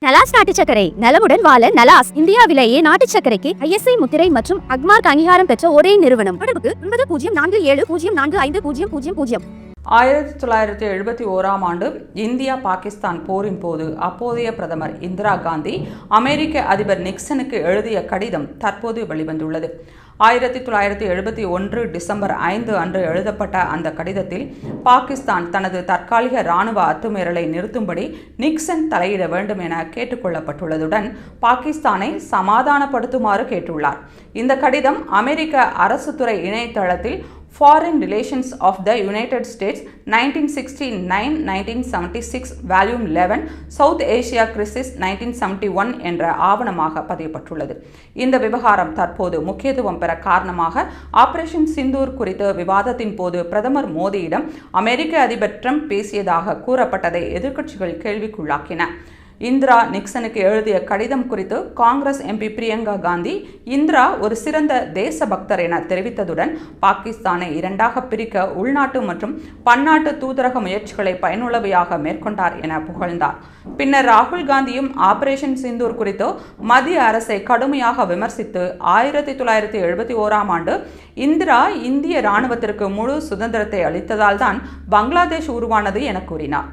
நலாஸ் நாட்டு சர்க்கரை நலமுடன் வாழ நலாஸ் இந்தியாவிலேயே நாட்டு சர்க்கரைக்கு ISI முத்திரை மற்றும் அக்மார்க் அங்கீகாரம் பெற்ற ஒரே நிறுவனம். தொடர்புக்கு 9047045000. 1971 இந்தியா பாகிஸ்தான் போரின் போது அப்போதைய பிரதமர் இந்திரா காந்தி அமெரிக்க அதிபர் நிக்சனுக்கு எழுதிய கடிதம் தற்போது வெளிவந்துள்ளது. 1971 டிசம்பர் 5 அன்று எழுதப்பட்ட அந்த கடிதத்தில் பாகிஸ்தான் தனது தற்காலிக இராணுவ அத்துமீறலை நிறுத்தும்படி நிக்சன் தலையிட வேண்டும் என கேட்டுக்கொள்ளப்பட்டுள்ளதுடன் பாகிஸ்தானை சமாதானப்படுத்துமாறு கேட்டுள்ளார். இந்த கடிதம் அமெரிக்க அரசுத்துறை இணையதளத்தில் Foreign Relations of the United States 1969-1976 Volume 11 South Asia Crisis 1971 என்ற ஆவணமாக பதியப்பட்டுள்ளது. இந்த விவகாரம் தற்போது முக்கியத்துவம் பெற காரணமாக ஆபரேஷன் சிந்தூர் குறித்த விவாதத்தின் போது பிரதமர் மோடியிடம் அமெரிக்க அதிபர் ட்ரம்ப் பேசியதாக கூறப்பட்டதை எதிர்க்கட்சிகள் கேள்விக்குள்ளாக்கின. இந்திரா நிக்சனுக்கு எழுதிய கடிதம் குறித்து காங்கிரஸ் MP பிரியங்கா காந்தி இந்திரா ஒரு சிறந்த தேசபக்தர் என தெரிவித்ததுடன் பாகிஸ்தானை இரண்டாக பிரிக்க உள்நாட்டு மற்றும் பன்னாட்டு தூதரக முயற்சிகளை பயனுள்ளவையாக மேற்கொண்டார் என புகழ்ந்தார். பின்னர் ராகுல் காந்தியும் ஆபரேஷன் சிந்தூர் குறித்து மத்திய அரசை கடுமையாக விமர்சித்து 1971 இந்திரா இந்திய இராணுவத்திற்கு முழு சுதந்திரத்தை அளித்ததால் தான் பங்களாதேஷ் உருவானது என கூறினார்.